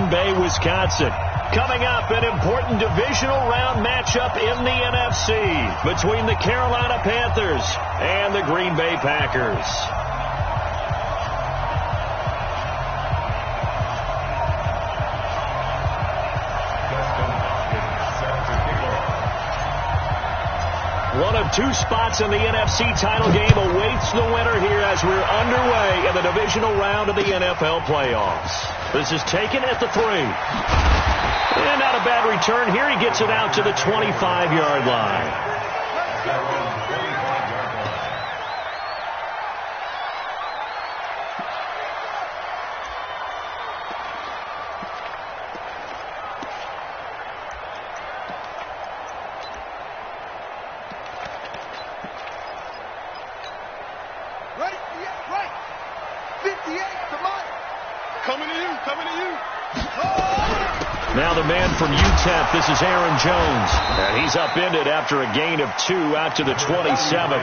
Green Bay, Wisconsin. Coming up, an important divisional round matchup in the NFC between the Carolina Panthers and the Green Bay Packers. One of two spots in the NFC title game awaits the winner here as we're underway in the divisional round of the NFL playoffs. This is taken at the 3. And not a bad return here. He gets it out to the 25-yard line. Right. 58 to Mike. Coming to you. Now the man from UTEP, this is Aaron Jones. And he's upended after a gain of 2 out to the 27.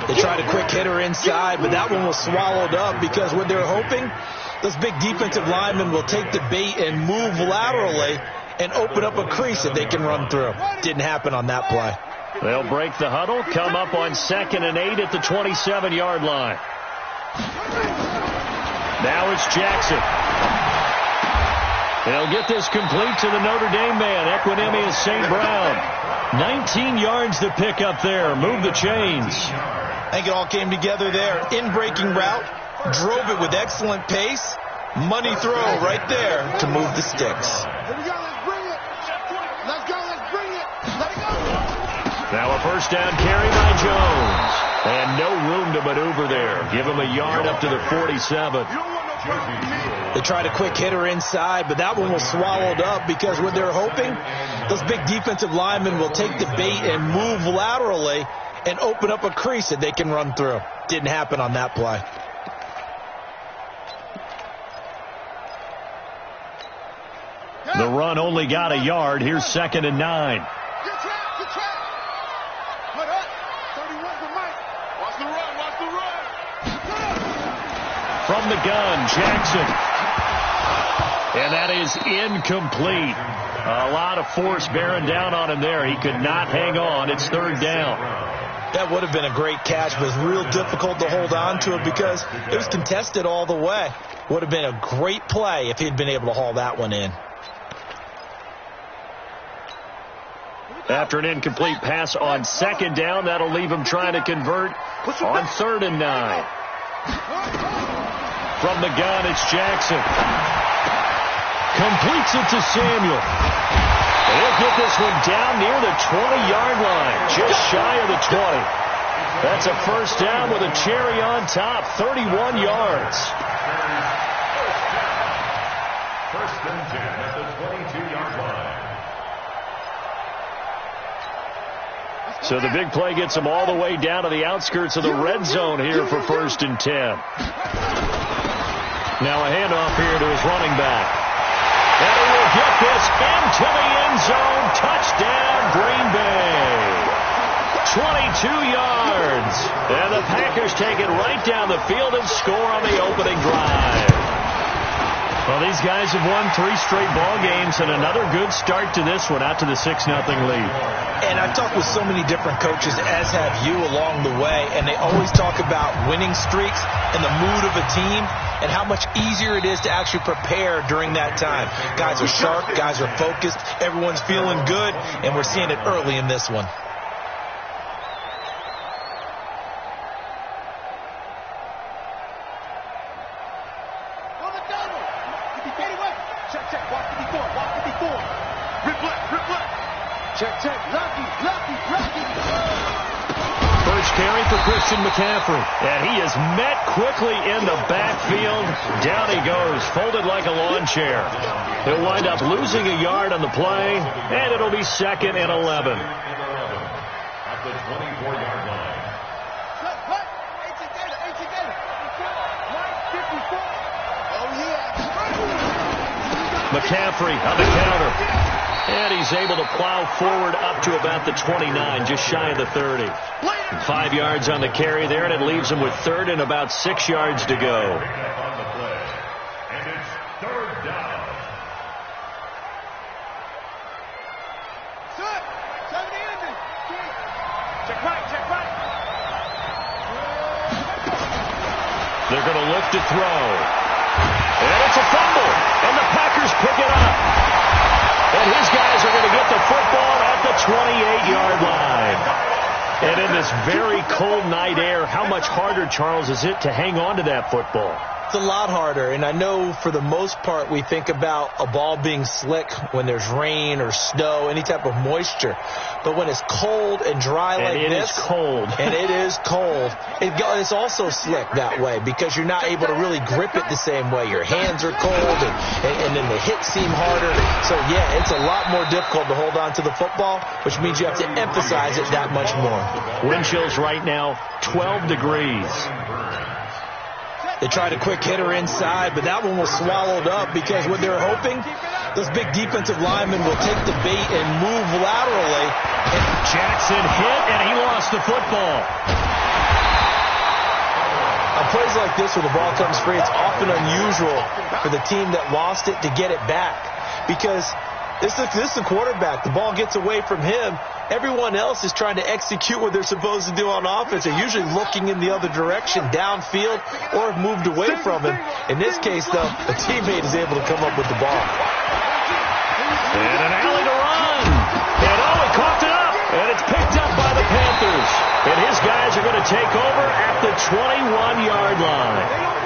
They tried a quick hitter inside, but that one was swallowed up because what they're hoping, those big defensive linemen will take the bait and move laterally and open up a crease that they can run through. Didn't happen on that play. They'll break the huddle, come up on 2nd and 8 at the 27-yard line. Now it's Jackson. They'll get this complete to the Notre Dame man, Equinemius St. Brown. 19 yards to pick up there. Move the chains. I think it all came together there. In-breaking route, drove it with excellent pace. Money throw right there to move the sticks. Here we go, let's bring it. Let's go. Let it go. Now a first down carry by Jones. And no room to maneuver there. Give him a yard up to the 47. They tried a quick hitter inside, but that one was swallowed up because what they're hoping, those big defensive linemen will take the bait and move laterally and open up a crease that they can run through. Didn't happen on that play. The run only got a yard. Here's 2nd and 9. Good track. Put up. 31 for Mike. Watch the run. From the gun, Jackson. And that is incomplete. A lot of force bearing down on him there. He could not hang on. It's 3rd down. That would have been a great catch, but it was real difficult to hold on to it because it was contested all the way. Would have been a great play if he'd been able to haul that one in. After an incomplete pass on 2nd down, that'll leave him trying to convert on 3rd and 9. From the gun, it's Jackson. Completes it to Samuel. He'll get this one down near the 20-yard line, just shy of the 20. That's a first down with a cherry on top, 31 yards. First and 10 at the 22-yard line. So the big play gets him all the way down to the outskirts of the red zone here for 1st and 10. Now a handoff here to his running back. And he will get this into the end zone. Touchdown, Green Bay. 22 yards. And the Packers take it right down the field and score on the opening drive. Well, these guys have won 3 straight ball games and another good start to this one out to the 6-0 lead. And I've talked with so many different coaches, as have you, along the way, and they always talk about winning streaks and the mood of a team and how much easier it is to actually prepare during that time. Guys are sharp, guys are focused, everyone's feeling good, and we're seeing it early in this one. First carry for Christian McCaffrey. And he is met quickly in the backfield. Down he goes, folded like a lawn chair. He'll wind up losing a yard on the play, and it'll be 2nd and 11. At the 24-yard line. McCaffrey on the counter. And he's able to plow forward up to about the 29, just shy of the 30. 5 yards on the carry there, and it leaves him with 3rd and about 6 yards to go. And it's 3rd down. They're going to look to throw. And it's a fumble. And the Packers pick it up. And his guys are going to get the football at the 28-yard line. And in this very cold night air, how much harder, Charles, is it to hang on to that football? It's a lot harder, and I know for the most part we think about a ball being slick when there's rain or snow, any type of moisture. But when it's cold and dry like this, it's cold. And it is cold, it's also slick that way because you're not able to really grip it the same way. Your hands are cold, and then the hits seem harder. So, yeah, it's a lot more difficult to hold on to the football, which means you have to emphasize it that much more. Wind chills right now, 12 degrees. They tried a quick hitter inside, but that one was swallowed up because what they were hoping, those big defensive linemen will take the bait and move laterally. And Jackson hit, and he lost the football. On plays like this where the ball comes free, it's often unusual for the team that lost it to get it back because this is the quarterback. The ball gets away from him. Everyone else is trying to execute what they're supposed to do on offense. They're usually looking in the other direction, downfield, or have moved away from him. In this case, though, a teammate is able to come up with the ball. And an alley to run. And he coughed it up. And it's picked up by the Panthers. And his guys are going to take over at the 21-yard line.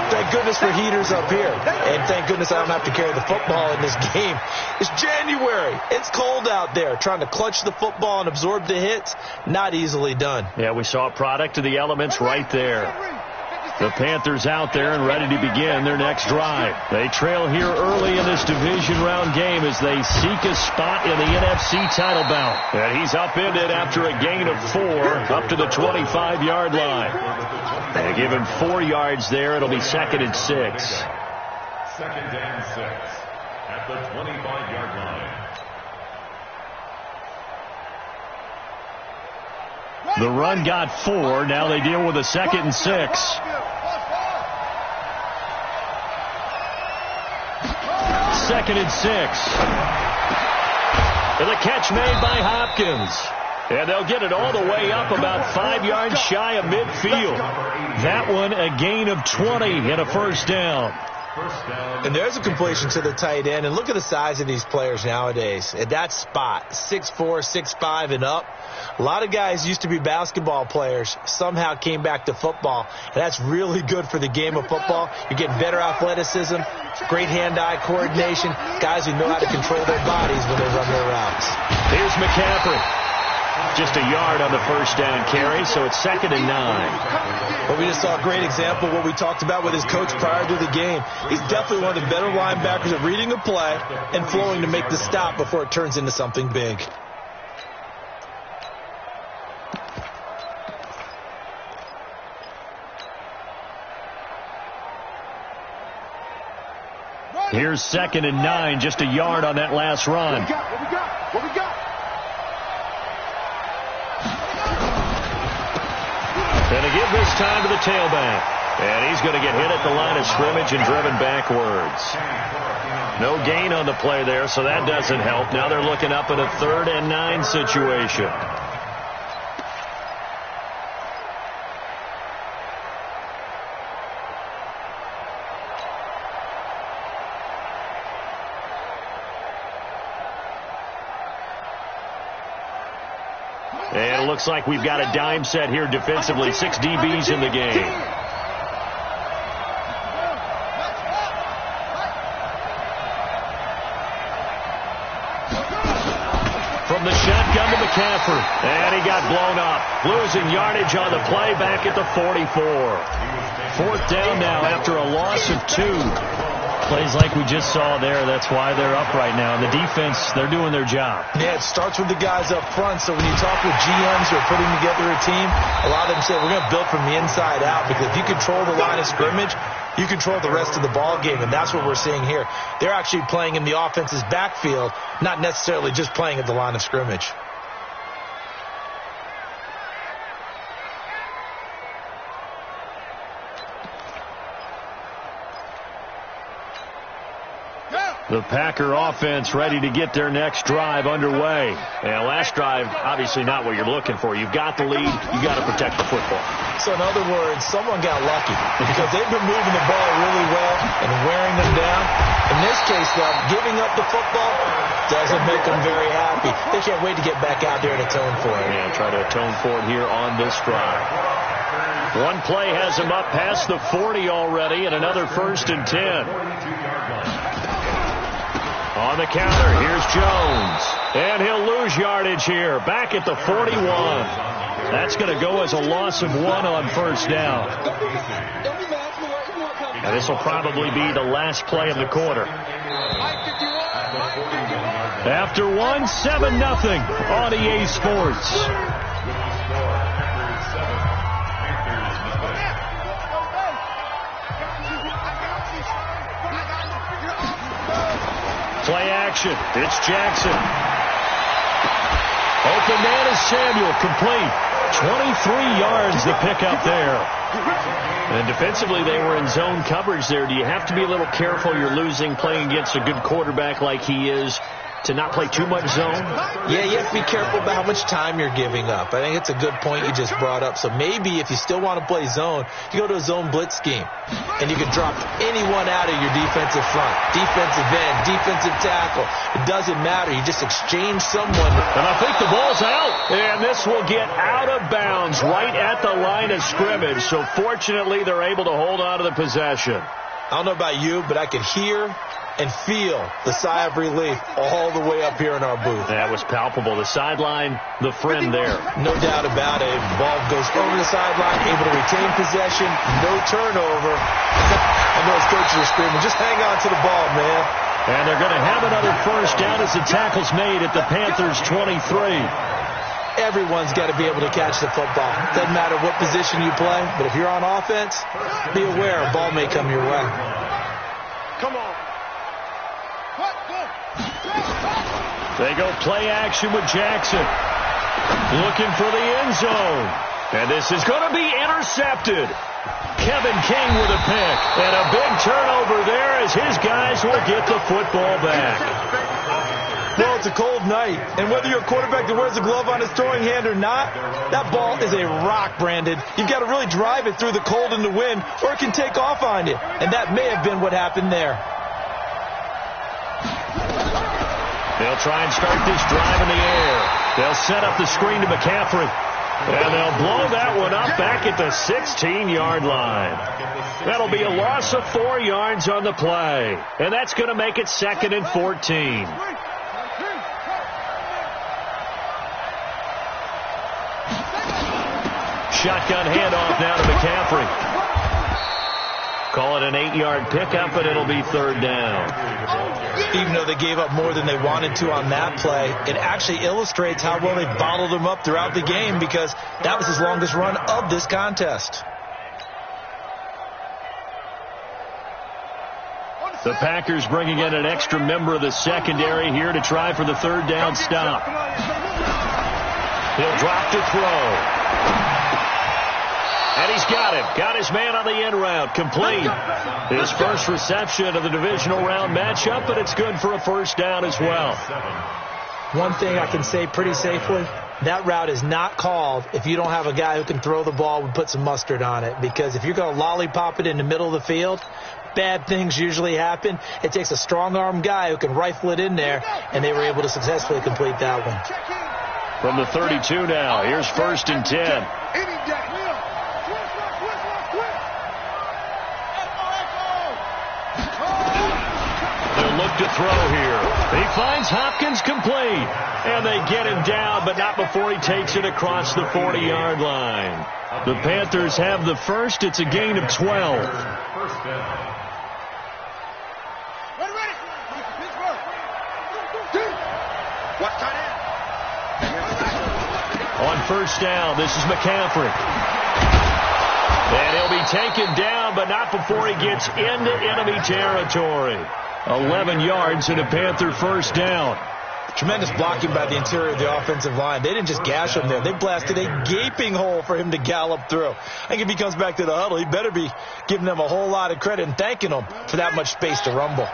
Thank goodness for heaters up here. And thank goodness I don't have to carry the football in this game. It's January. It's cold out there. Trying to clutch the football and absorb the hits, not easily done. Yeah, we saw a product of the elements right there. The Panthers out there and ready to begin their next drive. They trail here early in this division round game as they seek a spot in the NFC title bout. And he's upended after a gain of 4 up to the 25-yard line. They give him 4 yards there. It'll be 2nd and 6. 2nd and 6 at the 25-yard line. The run got 4. Now they deal with a 2nd and 6. 2nd and 6. And the catch made by Hopkins. And they'll get it all the way up about 5 yards shy of midfield. That one a gain of 20 and a first down. And there's a completion to the tight end. And look at the size of these players nowadays. At that spot, 6'4", 6'5", and up. A lot of guys used to be basketball players, somehow came back to football. And that's really good for the game of football. You're getting better athleticism, great hand-eye coordination, guys who know how to control their bodies when they run their routes. Here's McCaffrey. Just a yard on the first down carry, so it's 2nd and 9. Well, we just saw a great example of what we talked about with his coach prior to the game. He's definitely one of the better linebackers at reading a play and flowing to make the stop before it turns into something big. Here's 2nd and 9, just a yard on that last run. What we got? And to give this time to the tailback. And he's going to get hit at the line of scrimmage and driven backwards. No gain on the play there, so that doesn't help. Now they're looking up at a 3rd and 9 situation. And it looks like we've got a dime set here defensively. 6 DBs in the game. From the shotgun to McCaffrey. And he got blown up. Losing yardage on the play back at the 44. 4th down now after a loss of 2. Plays like we just saw there. That's why they're up right now. And the defense, they're doing their job. Yeah, it starts with the guys up front. So when you talk with GMs who are putting together a team, a lot of them say we're going to build from the inside out, because if you control the line of scrimmage, you control the rest of the ball game, and that's what we're seeing here. They're actually playing in the offense's backfield, not necessarily just playing at the line of scrimmage. Yeah. The Packer offense ready to get their next drive underway. And last drive, obviously not what you're looking for. You've got the lead. You got to protect the football. So in other words, someone got lucky because they've been moving the ball really well and wearing them down. In this case, though, giving up the football doesn't make them very happy. They can't wait to get back out there and atone for it. Yeah, try to atone for it here on this drive. One play has him up past the 40 already, and another 1st and 10. On the counter, here's Jones. And he'll lose yardage here, back at the 41. That's going to go as a loss of 1 on 1st down. And this will probably be the last play of the quarter. After 1, 7-0 on EA Sports. Play action. It's Jackson. Open man is Samuel. Complete. 23 yards the pickup there. And defensively, they were in zone coverage there. Do you have to be a little careful? You're losing playing against a good quarterback like he is to not play too much zone? Yeah, you have to be careful about how much time you're giving up. I think it's a good point you just brought up. So maybe if you still want to play zone, you go to a zone blitz scheme. And you can drop anyone out of your defensive front, defensive end, defensive tackle. It doesn't matter. You just exchange someone. And I think the ball's out. And this will get out of bounds right at the line of scrimmage. So fortunately, they're able to hold on to the possession. I don't know about you, but I could hear and feel the sigh of relief all the way up here in our booth. That was palpable. The sideline, the friend there. No doubt about it. Ball goes over the sideline, able to retain possession, no turnover. I know his coaches are screaming, just hang on to the ball, man. And they're going to have another 1st down as the tackle's made at the Panthers' 23. Everyone's got to be able to catch the football. Doesn't matter what position you play, but if you're on offense, be aware a ball may come your way. Come on. They go play action with Jackson. Looking for the end zone. And this is going to be intercepted. Kevin King with a pick. And a big turnover there as his guys will get the football back. Well, it's a cold night. And whether you're a quarterback that wears a glove on his throwing hand or not, that ball is a rock, Brandon. You've got to really drive it through the cold and the wind, or it can take off on you. And that may have been what happened there. They'll try and start this drive in the air. They'll set up the screen to McCaffrey. And they'll blow that one up back at the 16-yard line. That'll be a loss of 4 yards on the play. And that's going to make it 2nd and 14. Shotgun handoff now to McCaffrey. Call it an 8-yard pickup, and it'll be 3rd down. Even though they gave up more than they wanted to on that play, it actually illustrates how well they bottled them up throughout the game because that was his longest run of this contest. The Packers bringing in an extra member of the secondary here to try for the 3rd down stop. He'll drop to throw. And he's got him. Got his man on the end route. Complete. His first reception of the divisional round matchup, but it's good for a 1st down as well. One thing I can say pretty safely, that route is not called if you don't have a guy who can throw the ball and put some mustard on it. Because if you're going to lollipop it in the middle of the field, bad things usually happen. It takes a strong-arm guy who can rifle it in there, and they were able to successfully complete that one. From the 32 now, here's 1st and 10. Look to throw here. He finds Hopkins complete. And they get him down, but not before he takes it across the 40-yard line. The Panthers have the first. It's a gain of 12. On 1st down, this is McCaffrey. And he'll be taken down, but not before he gets into enemy territory. 11 yards and a Panther 1st down. Tremendous blocking by the interior of the offensive line. They didn't just gash him there. They blasted a gaping hole for him to gallop through. I think if he comes back to the huddle, he better be giving them a whole lot of credit and thanking them for that much space to rumble.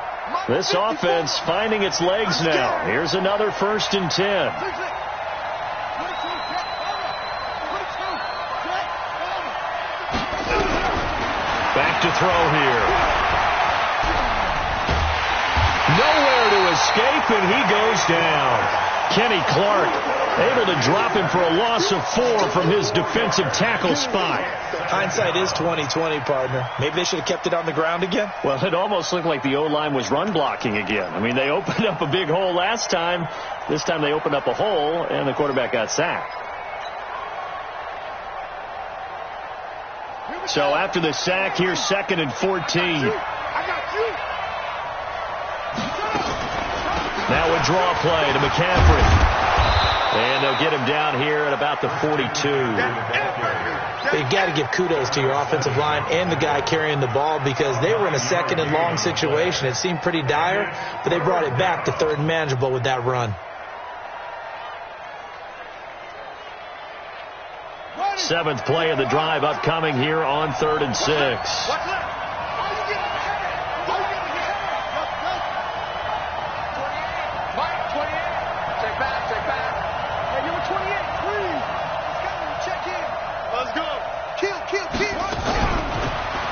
This offense finding its legs now. Here's another 1st and 10. Back to throw here. Nowhere to escape, and he goes down. Kenny Clark able to drop him for a loss of 4 from his defensive tackle spot. Hindsight is 20/20, partner. Maybe they should have kept it on the ground again. Well, it almost looked like the O-line was run blocking again. I mean, they opened up a big hole last time. This time they opened up a hole, and the quarterback got sacked. So after the sack, here's 2nd and 14. Now a draw play to McCaffrey. And they'll get him down here at about the 42. You've got to give kudos to your offensive line and the guy carrying the ball, because they were in a 2nd and long situation. It seemed pretty dire, but they brought it back to 3rd and manageable with that run. 7th play of the drive upcoming here on 3rd and 6.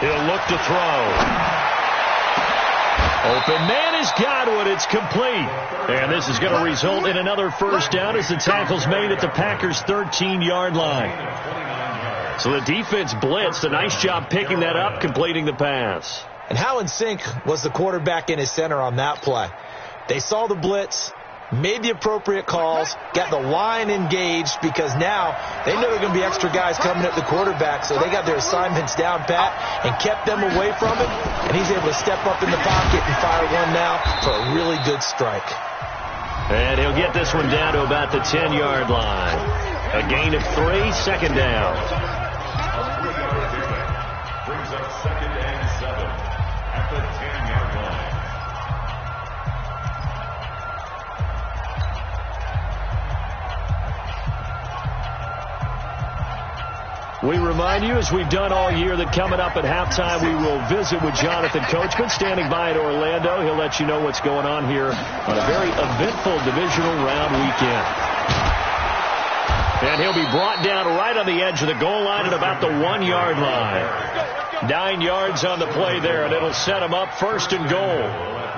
He'll look to throw. Open man has got it. It's complete. And this is going to result in another 1st down as the tackle's made at the Packers' 13-yard line. So the defense blitzed. A nice job picking that up, completing the pass. And how in sync was the quarterback in his center on that play? They saw the blitz, made the appropriate calls, got the line engaged, because now they know there are going to be extra guys coming at the quarterback, so they got their assignments down pat and kept them away from it, and he's able to step up in the pocket and fire one now for a really good strike. And he'll get this one down to about the 10-yard line. A gain of 3, 2nd down. Brings up 2nd and 7 at the 10-yard line. We remind you, as we've done all year, that coming up at halftime, we will visit with Jonathan Coachman standing by in Orlando. He'll let you know what's going on here on a very eventful divisional round weekend. And he'll be brought down right on the edge of the goal line at about the 1-yard line. 9 yards on the play there, and it'll set him up 1st and goal.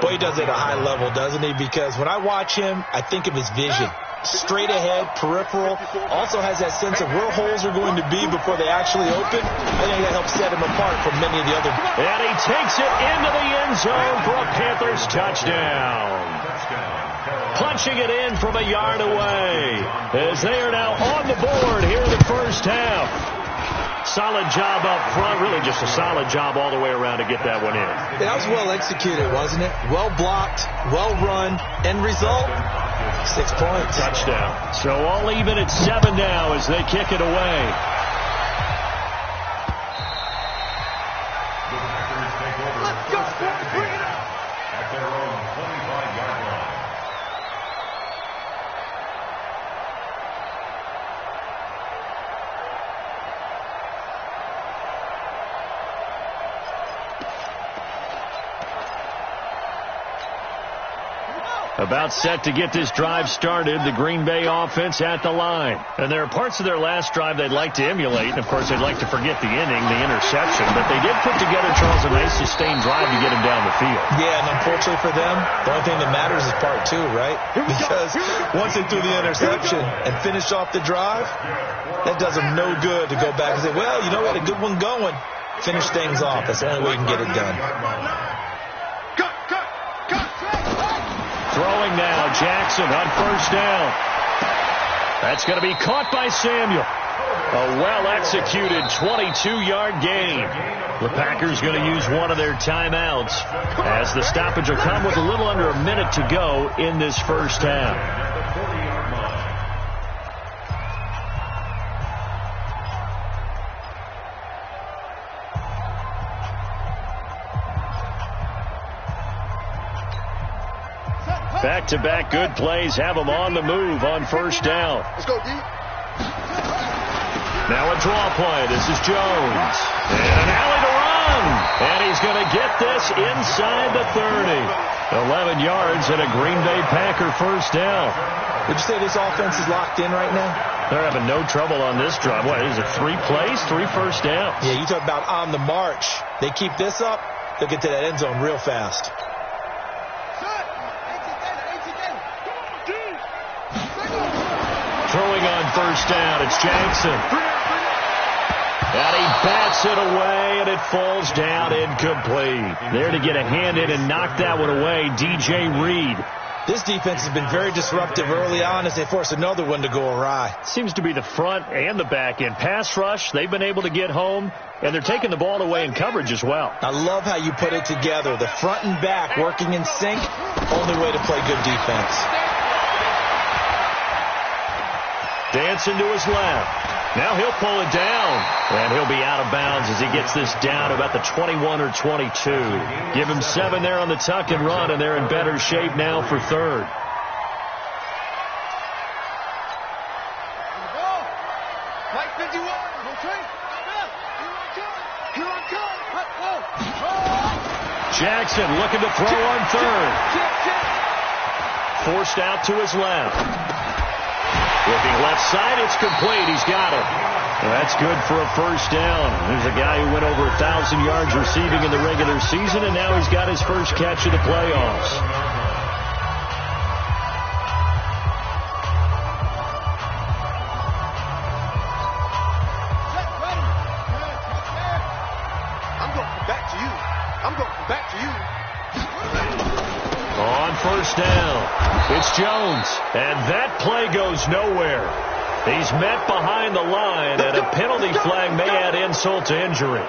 Boy, he does it at a high level, doesn't he? Because when I watch him, I think of his vision. Straight ahead, peripheral, also has that sense of where holes are going to be before they actually open. I think that helps set him apart from many of the other. And he takes it into the end zone for a Panthers touchdown. Punching it in from a yard away, as they are now on the board here in the 1st half. Solid job up front, really just a solid job all the way around to get that one in. That was well executed, wasn't it? Well blocked, well run, end result, 6 points. Touchdown. So all even at 7 now as they kick it away. The Packers take over. Let's go, bring it up. At their own 25-yard line. About set to get this drive started, the Green Bay offense at the line. And there are parts of their last drive they'd like to emulate, and of course they'd like to forget the inning, the interception, but they did put together, Charles, a nice sustained drive to get him down the field. Yeah, and unfortunately for them, the only thing that matters is part 2, right? Because once they threw the interception and finished off the drive, that does them no good to go back and say, well, you know what, a good one going. Finish things off. That's the only way you can get it done. Throwing now, Jackson on 1st down. That's going to be caught by Samuel. A well-executed 22-yard gain. The Packers going to use one of their timeouts as the stoppage will come with a little under a minute to go in this 1st half. Back-to-back good plays have them on the move on 1st down. Let's go, D. Now a draw play. This is Jones. And an alley to run. run. And he's going to get this inside the 30. 11 yards and a Green Bay Packer first down. Would you say this offense is locked in right now? They're having no trouble on this drive. What is it, 3 plays, 3 first downs? Yeah, you talk about on the march. They keep this up, they'll get to that end zone real fast. Throwing on first down, it's Jackson. And he bats it away, and it falls down incomplete. There to get a hand in and knock that one away, DJ Reed. This defense has been very disruptive early on as they force another one to go awry. Seems to be the front and the back end. Pass rush, they've been able to get home, and they're taking the ball away in coverage as well. I love how you put it together. The front and back working in sync, only way to play good defense. Dancing to his left. Now he'll pull it down, and he'll be out of bounds as he gets this down to about the 21 or 22. Give him 7 there on the tuck and run, and they're in better shape now for third. Jackson looking to throw on third. Forced out to his left. Looking left side, it's complete. He's got it. Well, that's good for a first down. There's a guy who went over 1,000 yards receiving in the regular season, and now he's got his first catch of the playoffs. I'm going back to you. I'm going back to you. On first down, it's Jones, and that play goes nowhere. He's met behind the line, and a penalty flag may add insult to injury.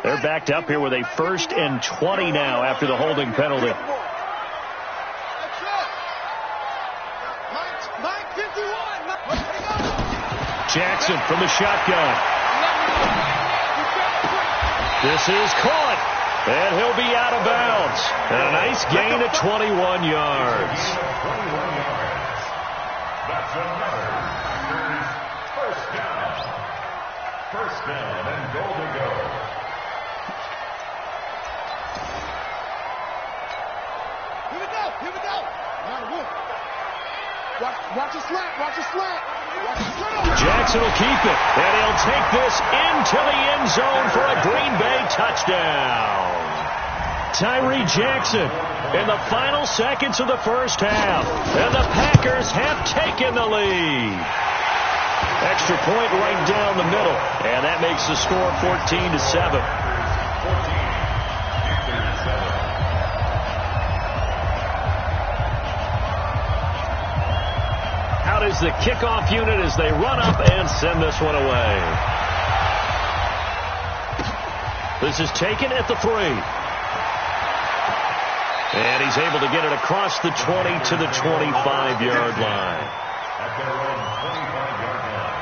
They're backed up here with a 1st and 20 now after the holding penalty. Jackson from the shotgun. This is caught, and he'll be out of bounds. And a nice gain of 21 yards. That's another first down. First down and goal to go. Here we go. Here we go. Watch the slant. Watch the slant. Jackson will keep it, and he'll take this into the end zone for a Green Bay touchdown. Tyree Jackson in the final seconds of the first half, and the Packers have taken the lead. Extra point right down the middle, and that makes the score 14-7. Out is the kickoff unit as they run up and send this one away. This is taken at the 3. And he's able to get it across the 20 to the 25-yard line. At their own 25-yard line.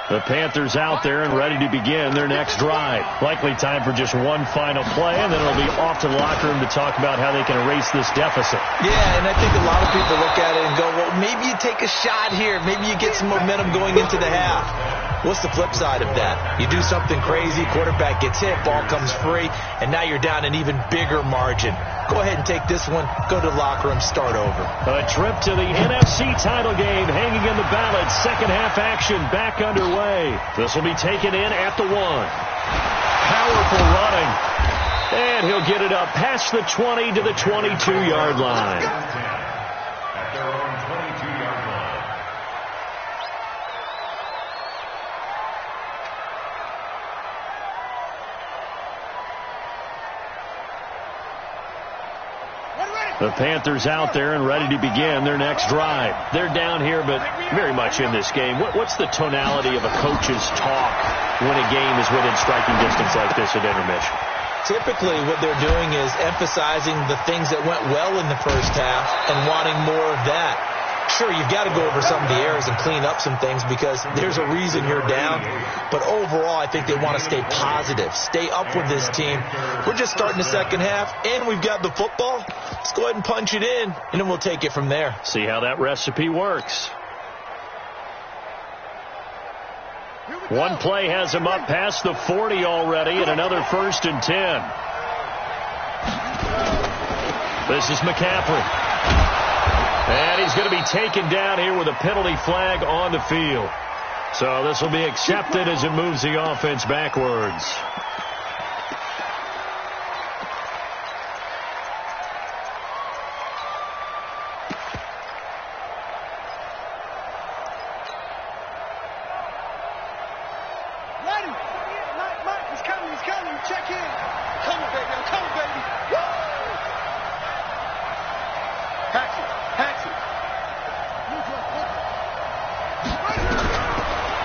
The Panthers out there and ready to begin their next drive. Likely time for just one final play, and then it'll be off to the locker room to talk about how they can erase this deficit. Yeah, and I think a lot of people look at it and go, well, maybe you take a shot here. Maybe you get some momentum going into the half. What's the flip side of that? You do something crazy, quarterback gets hit, ball comes free, and now you're down an even bigger margin. Go ahead and take this one, go to the locker room, start over. A trip to the NFC title game hanging in the balance. Second half action back underway. This will be taken in at the 1. Powerful running. And he'll get it up past the 20 to the 22-yard line. At their own 22-yard line. The Panthers out there and ready to begin their next drive. They're down here, but very much in this game. What's the tonality of a coach's talk when a game is within striking distance like this at intermission? Typically, what they're doing is emphasizing the things that went well in the first half and wanting more of that. Sure, you've got to go over some of the errors and clean up some things because there's a reason you're down. But overall, I think they want to stay positive, stay up with this team. We're just starting the second half, and we've got the football. Let's go ahead and punch it in, and then we'll take it from there. See how that recipe works. One play has him up past the 40 already, and another 1st and 10. This is McCaffrey. And he's going to be taken down here with a penalty flag on the field. So this will be accepted as it moves the offense backwards.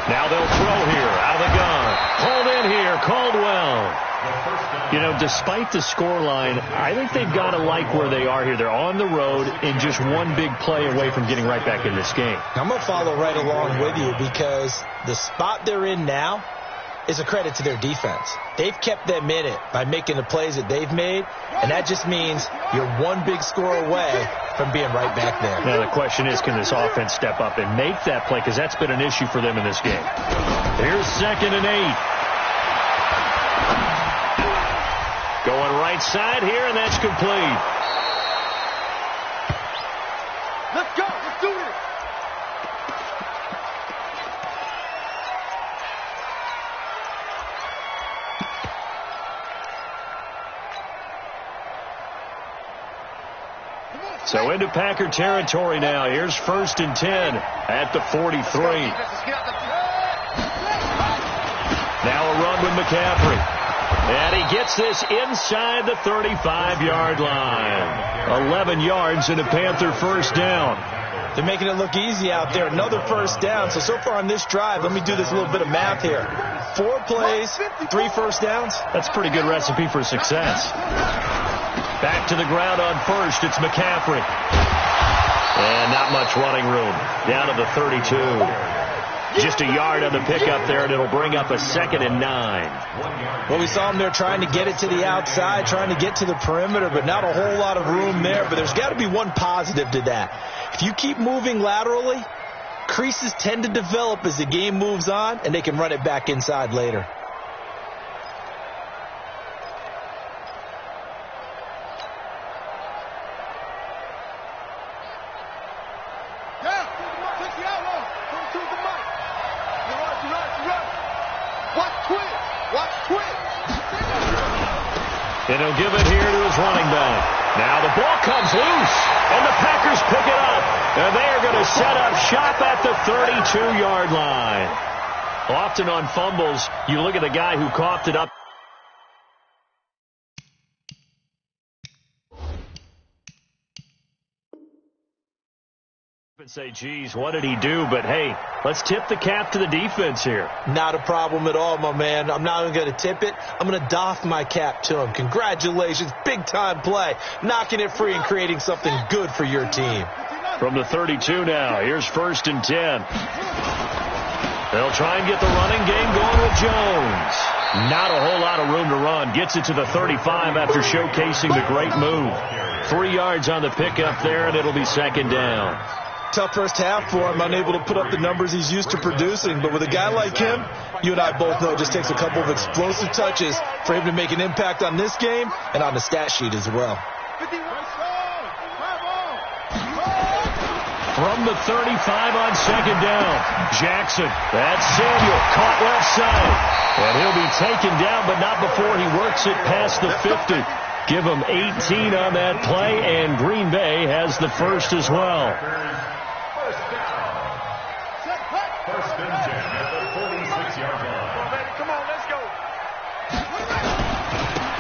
Now they'll throw here out of the gun. Pulled in here, Caldwell. You know, despite the scoreline, I think they've got to like where they are here. They're on the road and just one big play away from getting right back in this game. I'm going to follow right along with you because the spot they're in now is a credit to their defense. They've kept them in it by making the plays that they've made, and that just means you're one big score away from being right back there. Now the question is, can this offense step up and make that play? Because that's been an issue for them in this game. Here's 2nd and 8. Going right side here, and that's complete. Let's go. Let's do it. So into Packer territory now. Here's 1st and 10 at the 43. Now a run with McCaffrey. And he gets this inside the 35-yard line. 11 yards and a Panther 1st down. They're making it look easy out there. Another 1st down. So far on this drive, let me do this little bit of math here. 4 plays, 3 1st downs. That's a pretty good recipe for success. Back to the ground on 1st. It's McCaffrey. And not much running room. Down to the 32. Just a yard on the pickup there, and it'll bring up a 2nd and 9. Well, we saw him there trying to get it to the outside, trying to get to the perimeter, but not a whole lot of room there. But there's got to be one positive to that. If you keep moving laterally, creases tend to develop as the game moves on, and they can run it back inside later. And he'll give it here to his running back. Now the ball comes loose, and the Packers pick it up. And they are going to set up shop at the 32-yard line. Often on fumbles, you look at the guy who coughed it up. And say, geez, what did he do? But, hey, let's tip the cap to the defense here. Not a problem at all, my man. I'm not even going to tip it. I'm going to doff my cap to him. Congratulations. Big-time play. Knocking it free and creating something good for your team. From the 32 now, here's 1st and 10. They'll try and get the running game going with Jones. Not a whole lot of room to run. Gets it to the 35 after showcasing the great move. 3 yards on the pickup there, and it'll be 2nd down. Tough first half for him, unable to put up the numbers he's used to producing. But with a guy like him, you and I both know it just takes a couple of explosive touches for him to make an impact on this game and on the stat sheet as well. From the 35 on 2nd down, Jackson. That's Samuel, caught left side. And he'll be taken down, but not before he works it past the 50. Give him 18 on that play, and Green Bay has the 1st as well. First and 10 at the 46-yard line. Come on, let's go.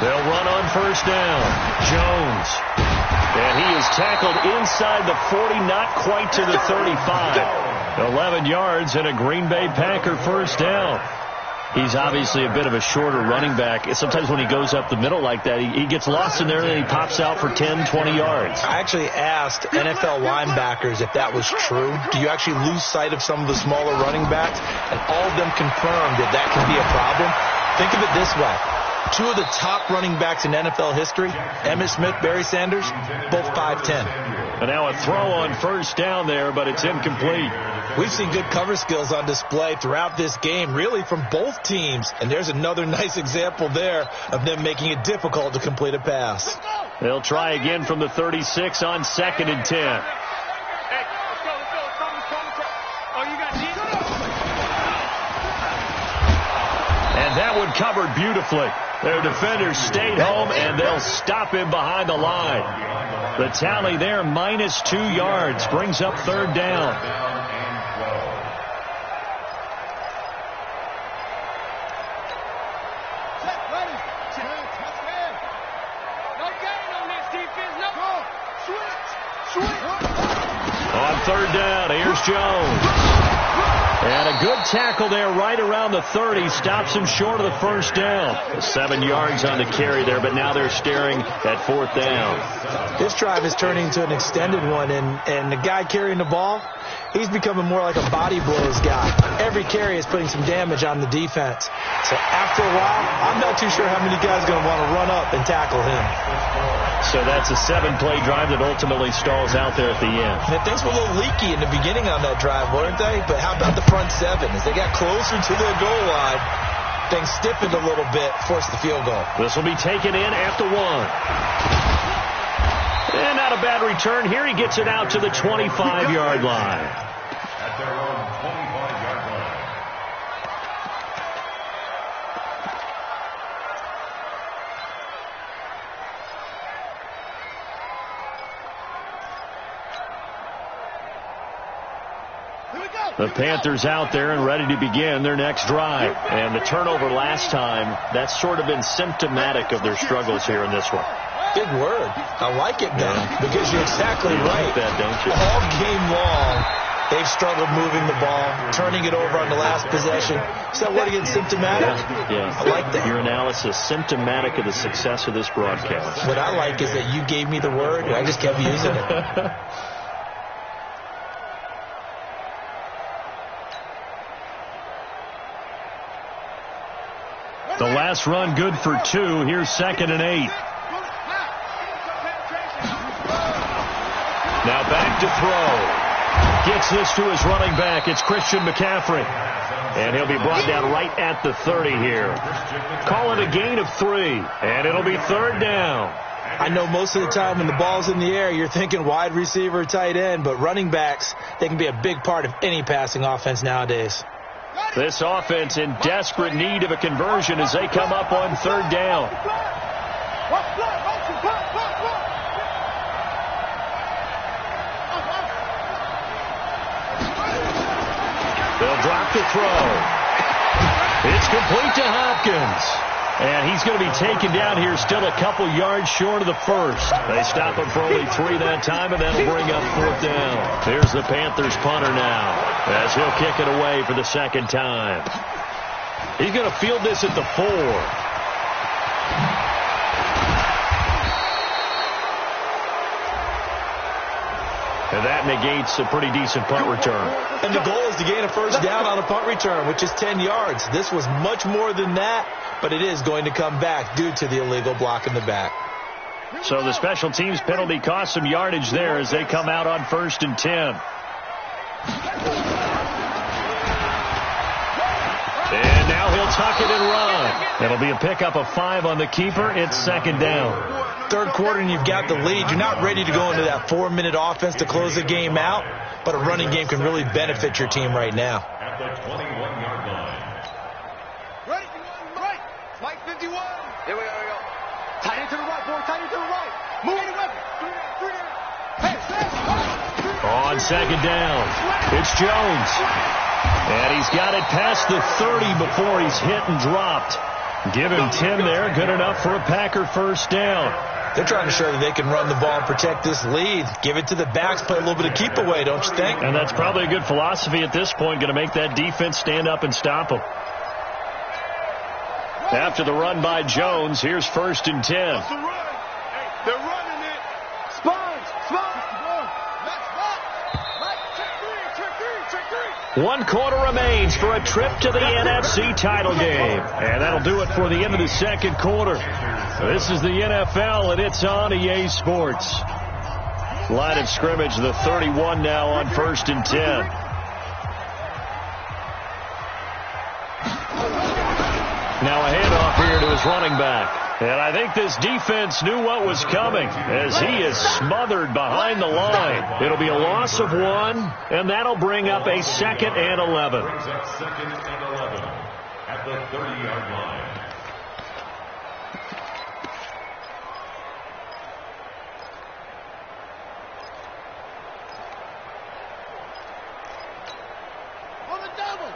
They'll run on 1st down. Jones. And he is tackled inside the 40, not quite to the 35. 11 yards and a Green Bay Packer 1st down. He's obviously a bit of a shorter running back. Sometimes when he goes up the middle like that, he gets lost in there and then he pops out for 10, 20 yards. I actually asked NFL linebackers if that was true. Do you actually lose sight of some of the smaller running backs? And all of them confirmed that that can be a problem. Think of it this way. Two of the top running backs in NFL history, Emmitt Smith, Barry Sanders, both 5'10". And now a throw on first down there, but it's incomplete. We've seen good cover skills on display throughout this game, really from both teams. And there's another nice example there of them making it difficult to complete a pass. They'll try again from the 36 on 2nd and 10. And that one covered beautifully. Their defenders stayed home, and they'll stop him behind the line. The tally there, -2 yards, brings up 3rd down. On 3rd down, here's Jones. And a good tackle there right around the 30. Stops him short of the 1st down. 7 yards on the carry there, but now they're staring at 4th down. This drive is turning into an extended one, and the guy carrying the ball, he's becoming more like a body blows guy. Every carry is putting some damage on the defense. So after a while, I'm not too sure how many guys are going to want to run up and tackle him. So that's a 7-play drive that ultimately stalls out there at the end. And things were a little leaky in the beginning on that drive, weren't they? But how about the front 7? As they got closer to the goal line, things stiffened a little bit, forced the field goal. This will be taken in after 1. And not a bad return. Here he gets it out to the 25-yard line. At their own 25-yard line. The Panthers out there and ready to begin their next drive. And the turnover last time, that's sort of been symptomatic of their struggles here in this one. Big word. I like it, Ben, because you're exactly right. Like that, don't you? All game long, they've struggled moving the ball, turning it over on the last possession. Is that what again, symptomatic? Yeah. I like that. Your analysis, symptomatic of the success of this broadcast. What I like is that you gave me the word, and I just kept using it. The last run good for 2. Here's 2nd and 8. Now back to throw. Gets this to his running back. It's Christian McCaffrey. And he'll be brought down right at the 30 here. Call it a gain of 3. And it'll be 3rd down. I know most of the time when the ball's in the air, you're thinking wide receiver, tight end. But running backs, they can be a big part of any passing offense nowadays. This offense in desperate need of a conversion as they come up on 3rd down. They'll drop the throw. It's complete to Hopkins. And he's going to be taken down here, still a couple yards short of the 1st. They stop him for only 3 that time, and that'll bring up 4th down. Here's the Panthers punter now, as he'll kick it away for the 2nd time. He's going to field this at the 4. And that negates a pretty decent punt return. And the goal is to gain a 1st down on a punt return, which is 10 yards. This was much more than that, but it is going to come back due to the illegal block in the back. So the special teams penalty cost some yardage there as they come out on 1st and 10. And now he'll tuck it and run. It'll be a pickup of 5 on the keeper. It's 2nd down. 3rd quarter and you've got the lead. You're not ready to go into that 4-minute offense to close the game out, but a running game can really benefit your team right now. At the 21-yard line. Right. Mike 51. Here we go. Tight end to the right, boy. Tight end to the right. Move any weapon. Hey, on 2nd down, it's Jones. And he's got it past the 30 before he's hit and dropped. Give him 10 there. Good enough for a Packer 1st down. They're trying to show that they can run the ball and protect this lead. Give it to the backs, play a little bit of keep away, don't you think? And that's probably a good philosophy at this point, going to make that defense stand up and stop them. After the run by Jones, here's 1st and 10. They're running it. Sponge. Check three. 1 quarter remains for a trip to the NFC title game. And that'll do it for the end of the 2nd quarter. This is the NFL, and it's on EA Sports. Line of scrimmage, the 31 now on 1st and 10. Now a handoff here to his running back. And I think this defense knew what was coming as he is smothered behind the line. It'll be a loss of 1, and that'll bring up a 2nd and 11. Brings up 2nd and 11 at the 30-yard line. On the double.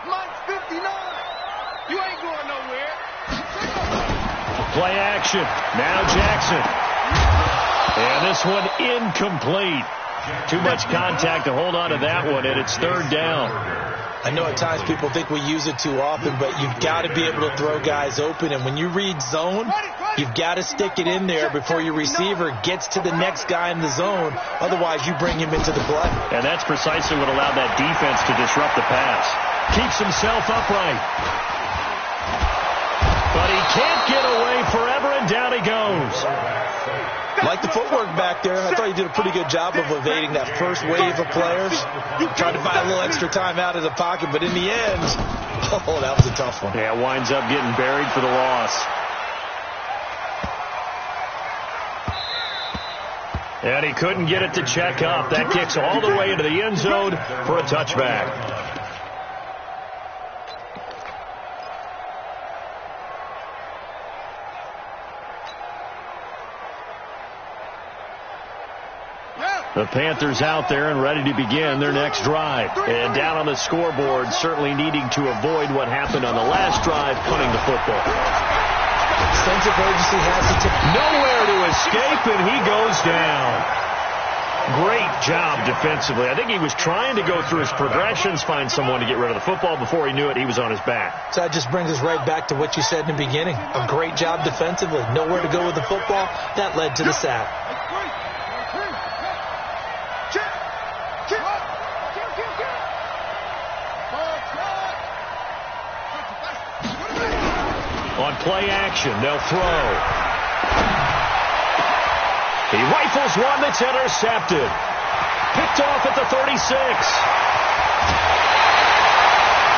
Mike 59. You ain't going nowhere. Play action. Now Jackson. And this one incomplete. Too much contact to hold on to that one, and it's 3rd down. I know at times people think we use it too often, but you've got to be able to throw guys open. And when you read zone, you've got to stick it in there before your receiver gets to the next guy in the zone. Otherwise, you bring him into the play. And that's precisely what allowed that defense to disrupt the pass. Keeps himself upright. But he can't get away forever, and down he goes. Like the footwork back there, I thought he did a pretty good job of evading that first wave of players. Tried to find a little extra time out of the pocket, but in the end, oh, that was a tough one. Yeah, winds up getting buried for the loss. And he couldn't get it to check up. That kicks all the way into the end zone for a touchback. The Panthers out there and ready to begin their next drive. And down on the scoreboard, certainly needing to avoid what happened on the last drive, punting the football. Sense of urgency has to take. Nowhere to escape, and he goes down. Great job defensively. I think he was trying to go through his progressions, find someone to get rid of the football. Before he knew it, he was on his back. So that just brings us right back to what you said in the beginning. A great job defensively. Nowhere to go with the football. That led to the sack. On play action, they'll throw. He rifles one that's intercepted. Picked off at the 36.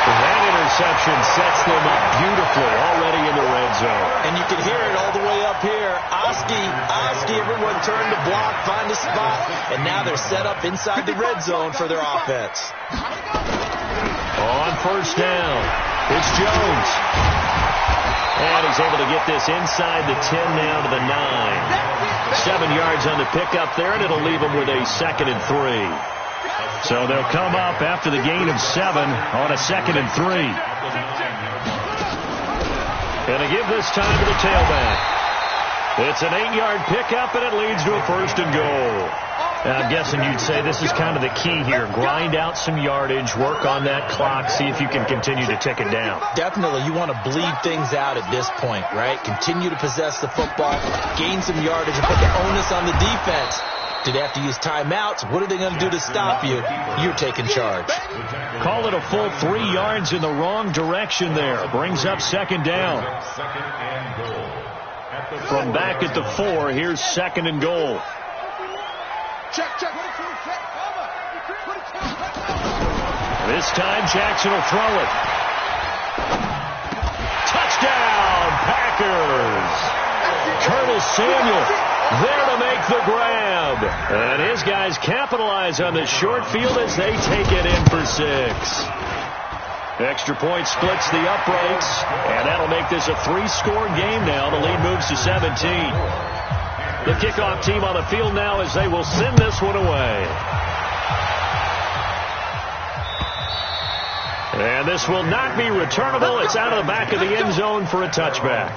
And that interception sets them up beautifully already in the red zone. And you can hear it all the way up here. Oski, everyone turned to block, find a spot, and now they're set up inside the red zone for their offense. On 1st down, it's Jones. And he's able to get this inside the 10 now to the 9. 7 yards on the pickup there, and it'll leave them with a 2nd and 3. So they'll come up after the gain of 7 on a 2nd and 3. And they give this time to the tailback. It's an 8-yard pickup, and it leads to a 1st and goal. I'm guessing you'd say this is kind of the key here. Grind out some yardage, work on that clock, see if you can continue to tick it down. Definitely. You want to bleed things out at this point, right? Continue to possess the football, gain some yardage, and put the onus on the defense. Do they have to use timeouts? What are they going to do to stop you? You're taking charge. Call it a full 3 yards in the wrong direction there. Brings up 2nd down. From back at the 4, here's 2nd and goal. Check. This time Jackson will throw it. Touchdown, Packers! Curtis Samuel there to make the grab. And his guys capitalize on the short field as they take it in for 6. Extra point splits the uprights, and that'll make this a 3-score game now. The lead moves to 17. The kickoff team on the field now as they will send this one away. And this will not be returnable. It's out of the back of the end zone for a touchback.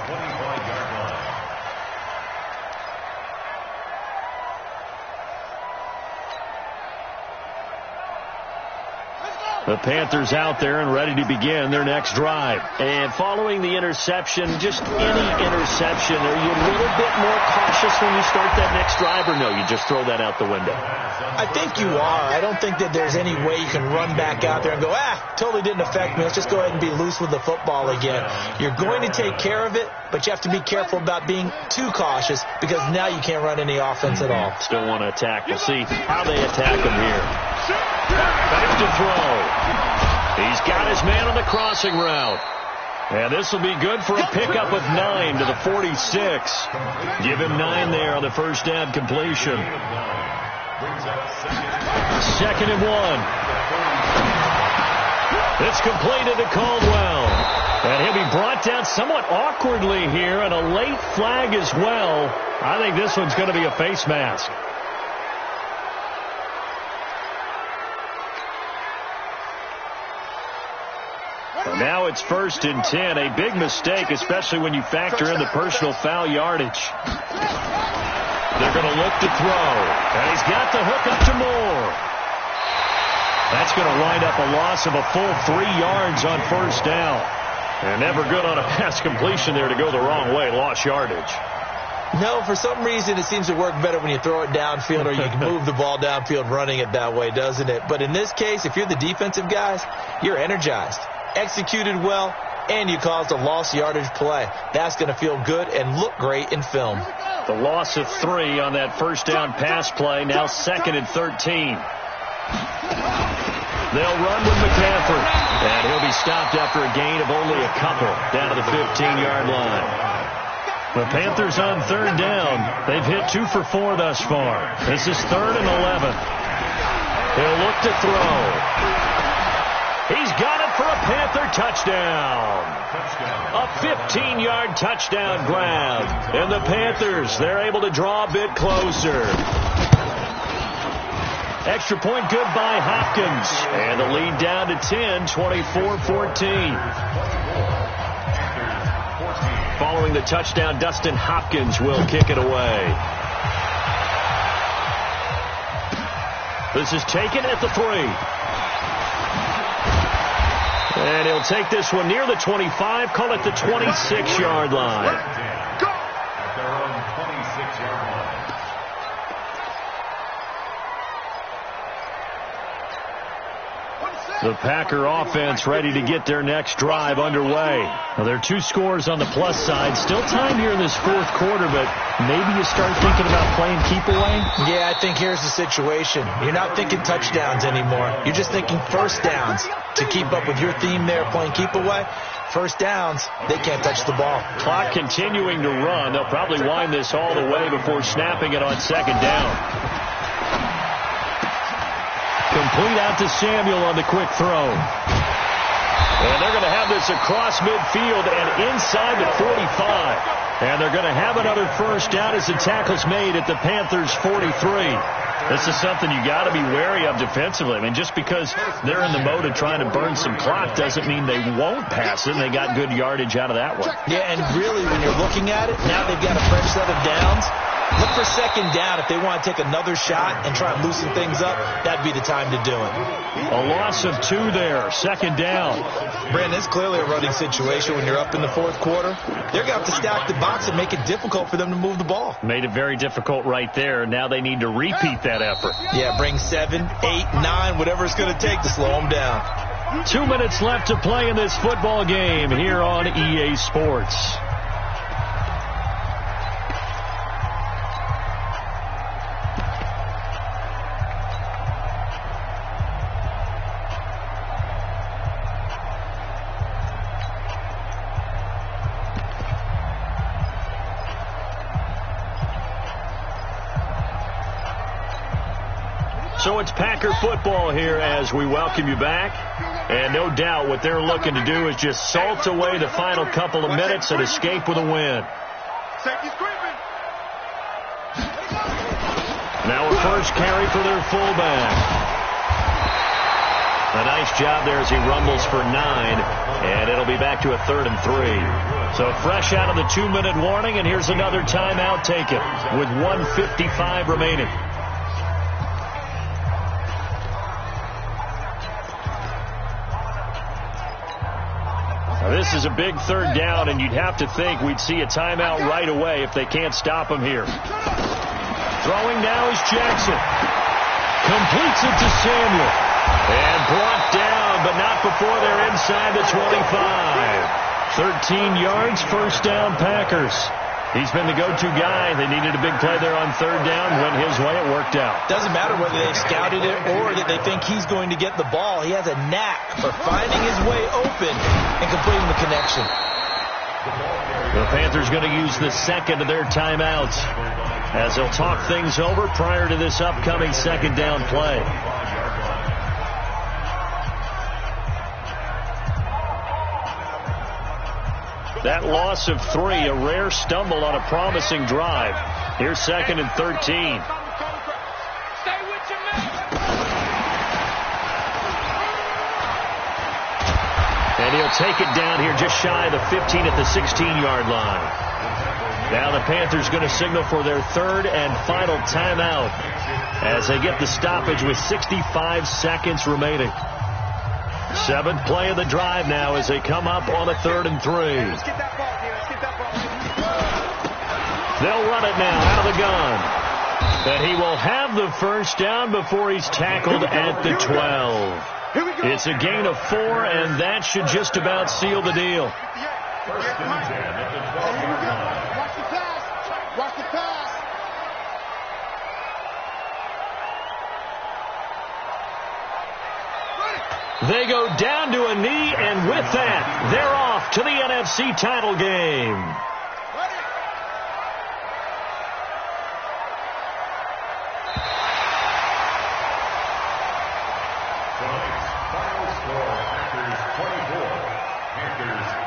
Let's go! The Panthers out there and ready to begin their next drive. And following the interception, just any interception, are you a little bit more cautious when you start that next drive, or no, you just throw that out the window? I think you are. I don't think that there's any way you can run back out there and go, totally didn't affect me. Let's just go ahead and be loose with the football again. You're going to take care of it, but you have to be careful about being too cautious because now you can't run any offense at all. Still want to attack. We'll see how they attack him here. Back to throw. He's got his man on the crossing route. And this will be good for a pickup of 9 to the 46. Give him 9 there on the first down completion. 2nd and 1. It's completed to Caldwell. And he'll be brought down somewhat awkwardly here, and a late flag as well. I think this one's going to be a face mask. Now it's 1st and 10. A big mistake, especially when you factor in the personal foul yardage. They're going to look to throw. And he's got the hook up to Moore. That's going to wind up a loss of a full 3 yards on 1st down. And never good on a pass completion there to go the wrong way. Lost yardage. No, for some reason it seems to work better when you throw it downfield or you can move the ball downfield running it that way, doesn't it? But in this case, if you're the defensive guys, you're energized. Executed well, and you caused a lost yardage play. That's going to feel good and look great in film. The loss of 3 on that first down pass play. Now 2nd and 13. They'll run with McCaffrey, and he'll be stopped after a gain of only a couple down to the 15-yard line. The Panthers on 3rd down. They've hit 2 for 4 thus far. This is 3rd and 11. He'll look to throw. He's got it for a Panther touchdown. A 15-yard touchdown grab. And the Panthers, they're able to draw a bit closer. Extra point good by Hopkins. And the lead down to 10, 24-14. Following the touchdown, Dustin Hopkins will kick it away. This is taken at the 3. And he'll take this one near the 25, call it the 26-yard line. At their own 26-yard line. The Packer offense ready to get their next drive underway. Now, there are 2 scores on the plus side. Still time here in this 4th quarter, but maybe you start thinking about playing keep away? Yeah, I think here's the situation. You're not thinking touchdowns anymore. You're just thinking first downs. To keep up with your theme there, playing keep away, first downs, they can't touch the ball. Clock continuing to run. They'll probably wind this all the way before snapping it on 2nd down. Complete out to Samuel on the quick throw. And they're going to have this across midfield and inside the 45. And they're going to have another first down as the tackle's made at the Panthers' 43. This is something you got to be wary of defensively. I mean, just because they're in the mode of trying to burn some clock doesn't mean they won't pass it. And they got good yardage out of that one. Yeah, and really, when you're looking at it, now they've got a fresh set of downs. Look for 2nd down. If they want to take another shot and try and loosen things up, that'd be the time to do it. A loss of 2 there. 2nd down. Brandon, it's clearly a running situation when you're up in the 4th quarter. They're going to have to stack the box and make it difficult for them to move the ball. Made it very difficult right there. Now they need to repeat that effort. Yeah, bring 7, 8, 9, whatever it's going to take to slow them down. 2 minutes left to play in this football game here on EA Sports. So it's Packer football here as we welcome you back. And no doubt what they're looking to do is just salt away the final couple of minutes and escape with a win. Now a first carry for their fullback. A nice job there as he rumbles for 9. And it'll be back to a 3rd and 3. So fresh out of the 2-minute warning, and here's another timeout taken with 1:55 remaining. Now, this is a big third down, and you'd have to think we'd see a timeout right away if they can't stop him here. Throwing now is Jackson. Completes it to Samuel. And brought down, but not before they're inside the 25. 13 yards, first down, Packers. He's been the go-to guy. They needed a big play there on third down. Went his way. It worked out. Doesn't matter whether they've scouted it or that they think he's going to get the ball. He has a knack for finding his way open and completing the connection. The Panthers going to use the second of their timeouts as they'll talk things over prior to this upcoming second down play. That loss of 3, a rare stumble on a promising drive. Here's second and 13. And he'll take it down here just shy of the 15 at the 16-yard line. Now the Panthers going to signal for their third and final timeout as they get the stoppage with 65 seconds remaining. 7th play of the drive now as they come up on a 3rd and 3. They'll run it now out of the gun. And he will have the first down before he's tackled at the 12. It's a gain of 4, and that should just about seal the deal. First and 10 at the 12-yard line. Watch the pass. Watch the pass. They go down to a knee, and with that, they're off to the NFC title game. Final score, Packers 24, Panthers